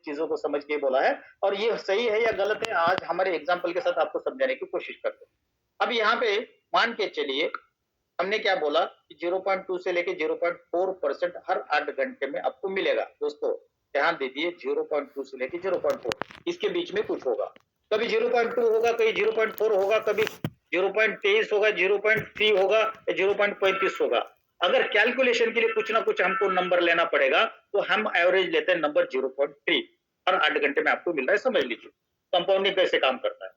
चीजों को समझ के बोला है, और ये सही है या गलत है आज हमारे एग्जाम्पल के साथ आपको समझाने की कोशिश करते हैं। अब यहाँ पे मान के चलिए हमने क्या बोला कि 0.2 से लेके 0.4% हर 8 घंटे में आपको मिलेगा। दोस्तों ध्यान दीजिए, 0.2 से लेके 0.4 इसके बीच में कुछ होगा, कभी 0.2 होगा, कभी 0.4 होगा, कभी 0.23 होगा, 0.3 होगा या 0.35 होगा। अगर कैलकुलेशन के लिए कुछ ना कुछ हमको नंबर लेना पड़ेगा तो हम एवरेज लेते हैं नंबर 0.3 हर 8 घंटे में आपको मिल रहा है। समझ लीजिए कंपाउंडिंग कैसे काम करता है।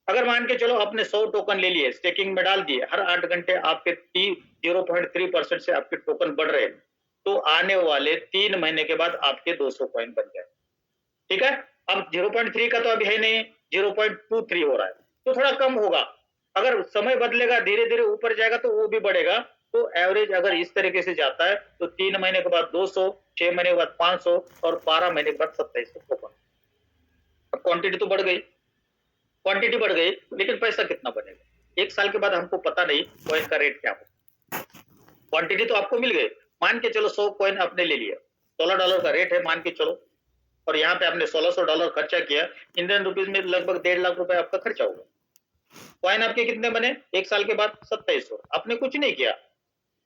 अगर मान के चलो आपने 100 टोकन ले लिए, स्टेकिंग में डाल दिए, हर 8 घंटे आपके 0.3% से आपके टोकन बढ़ रहे हैं, तो आने वाले 3 महीने के बाद आपके 200 कॉइन बन जाए। ठीक है, अब 0.3 का तो अभी है नहीं, 0.23 हो रहा है, तो थोड़ा कम होगा। अगर समय बदलेगा, धीरे धीरे ऊपर जाएगा तो वो भी बढ़ेगा। तो एवरेज अगर इस तरीके से जाता है तो 3 महीने के बाद 200, 6 महीने के बाद 500 और 12 महीने के बाद 2700 टोकन। अब क्वांटिटी तो बढ़ गई, क्वांटिटी बढ़ गई, लेकिन पैसा कितना बनेगा? 1 साल के बाद हमको पता नहीं कॉइन का रेट क्या होगा। क्वांटिटी तो आपको मिल गई, मान के चलो 100 कॉइन आपने ले लिया, $16 का रेट है मान के चलो, और यहाँ पे आपने $1600 खर्चा किया, इंडियन रुपीज में लगभग 1.5 लाख रुपए आपका खर्चा होगा। कॉइन आपके कितने बने 1 साल के बाद? 2700। आपने कुछ नहीं किया,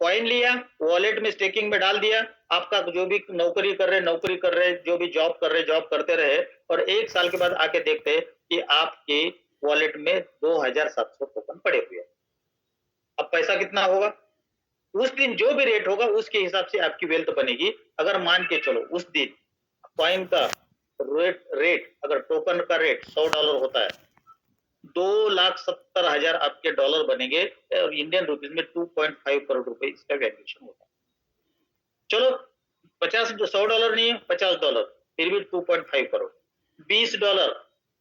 कॉइन लिया, वॉलेट में स्टेकिंग में डाल दिया, आपका जो भी नौकरी कर रहे, जो भी जॉब कर रहे, जॉब करते रहे, और 1 साल के बाद आके देखते कि आपके वॉलेट में 2700 टोकन पड़े हुए हैं। अब पैसा कितना होगा? उस दिन जो भी रेट होगा उसके हिसाब से आपकी वेल्थ बनेगी। अगर मान के चलो उस दिन कॉइन का रेट अगर टोकन का रेट $100 होता है, 2,70,000 आपके डॉलर बनेंगे, और इंडियन रुपीज में 2.5 करोड़ रुपए इसका वैल्यूएशन होता है। चलो 50 $100 नहीं है, $50, फिर भी 2.5 करोड़, $20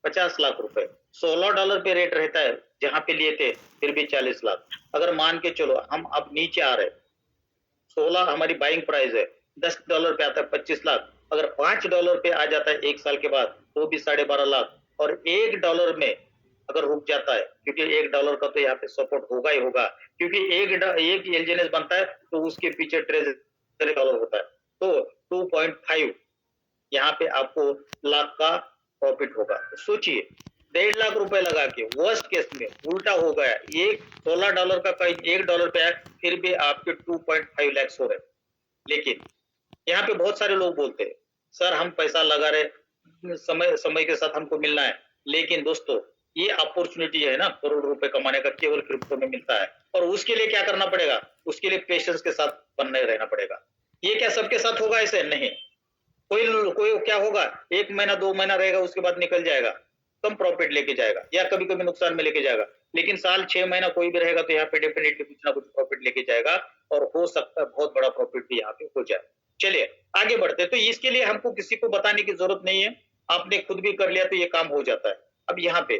50 लाख रुपए, $16 पे रेट रहता है जहां पे लिए थे, फिर भी 40 लाख। अगर मान के चलो हम अब नीचे आ रहे, 16 हमारी बाइंग प्राइस है, $10 पे आता है 25 लाख, अगर $5 पे आ जाता है 1 साल के बाद तो भी 12.5 लाख, और $1 में अगर रुक जाता है, क्योंकि $1 का तो यहाँ पे सपोर्ट होगा ही होगा, क्योंकि एक एलजीएनएस बनता है तो उसके पीछे ट्रेजरी डॉलर होता है, तो 2.5 यहाँ पे आपको लाख का प्रॉफिट होगा। तो सोचिए 1.5 लाख रुपए लगा के वर्स्ट केस में उल्टा हो गया, एक $16 का कहीं $1 पे है, फिर भी आपके 2.5 लाख हो रहे। लेकिन यहाँ पे बहुत सारे लोग बोलते हैं सर हम पैसा लगा रहे, समय के साथ हमको मिलना है, लेकिन दोस्तों ये अपॉर्चुनिटी है ना करोड़ रुपए कमाने का, केवल क्रिप्टो में मिलता है, और उसके लिए क्या करना पड़ेगा? उसके लिए पेशेंस के साथ बनने रहना पड़ेगा। ये क्या सबके साथ होगा? ऐसे नहीं, कोई क्या होगा 1 महीना 2 महीना रहेगा, उसके बाद निकल जाएगा, कम प्रॉफिट लेके जाएगा या कभी कभी नुकसान में लेके जाएगा, लेकिन साल 6 महीना कोई भी रहेगा तो यहाँ पे डेफिनेटली कुछ ना कुछ प्रॉफिट लेके जाएगा, और हो सकता है बहुत बड़ा प्रॉफिट भी यहाँ पे हो जाए। चलिए आगे बढ़ते, तो इसके लिए हमको किसी को बताने की जरूरत नहीं है, आपने खुद भी कर लिया तो ये काम हो जाता है। अब यहाँ पे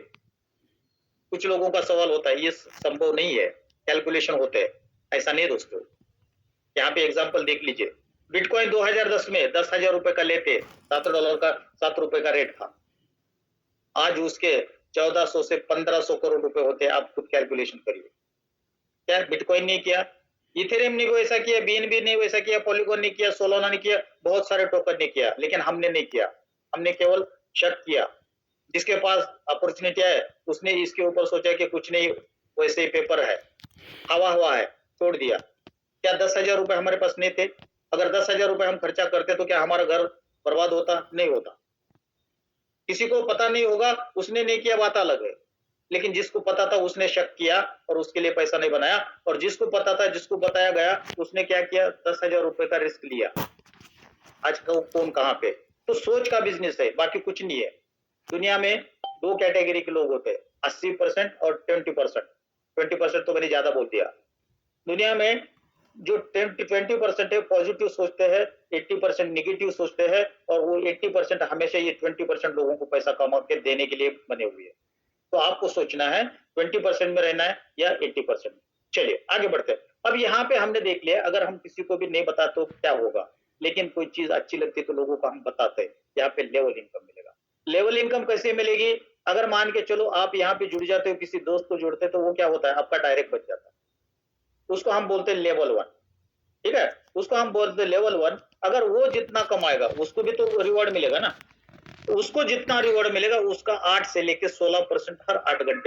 कुछ लोगों का सवाल होता है ये संभव नहीं है, कैलकुलेशन होते हैं, ऐसा नहीं दोस्तों। यहाँ पे एग्जांपल देख लीजिए, बिटकॉइन 2010 में 10,000 रुपए का लेते, $7 का 7 रुपए का रेट था, आज उसके 1400 से 1500 करोड़ रुपए होते हैं। आप खुद कैलकुलेशन करिए, क्या बिटकॉइन नहीं किया, इथेरियम ने वैसा किया, बीएनबी ने वैसा किया, पॉलीगॉन ने किया, सोलाना ने किया, बहुत सारे टोकन ने किया, लेकिन हमने नहीं किया। हमने केवल शक किया, जिसके पास अपॉर्चुनिटी है उसने इसके ऊपर सोचा कि कुछ नहीं, वैसे ही पेपर है, हवा हुआ है, छोड़ दिया। क्या 10,000 रुपए हमारे पास नहीं थे? अगर 10,000 रुपए हम खर्चा करते तो क्या हमारा घर बर्बाद होता? नहीं होता। किसी को पता नहीं होगा, उसने नहीं किया, बात अलग है, लेकिन जिसको पता था उसने शक किया और उसके लिए पैसा नहीं बनाया, और जिसको पता था, जिसको बताया गया, उसने क्या किया? 10,000 रुपए का रिस्क लिया। आज का कौन कहाँ पे? तो सोच का बिजनेस है, बाकी कुछ नहीं है। दुनिया में 2 कैटेगरी के लोग होते हैं, 80% और 20%। 20% तो मैंने ज्यादा बोल दिया। दुनिया में जो 20% है पॉजिटिव सोचते हैं, 80% नेगेटिव सोचते हैं, और वो 80% हमेशा ये 20% लोगों को पैसा कमा के देने के लिए बने हुए हैं। तो आपको सोचना है 20% में रहना है या 80%। चलिए आगे बढ़ते हैं। अब यहाँ पे हमने देख लिया, अगर हम किसी को भी नहीं बता तो क्या होगा, लेकिन कोई चीज अच्छी लगती है तो लोगों को हम बताते हैं। यहाँ पे लेवल इनकम मिलेगा। लेवल इनकम कैसे मिलेगी? अगर मान के चलो आप यहाँ पे जुड़ जाते हो, किसी दोस्त को जुड़ते तो वो क्या होता है, आपका डायरेक्ट बच जाता है, उसको हम बोलते हैं लेवल 1। ठीक है, उसको हम बोलते हैं लेवल 1। अगर वो जितना कमाएगा उसको भी तो रिवॉर्ड मिलेगा ना, उसको जितना रिवॉर्ड मिलेगा उसका 8 से लेके 16% हर 8 घंटे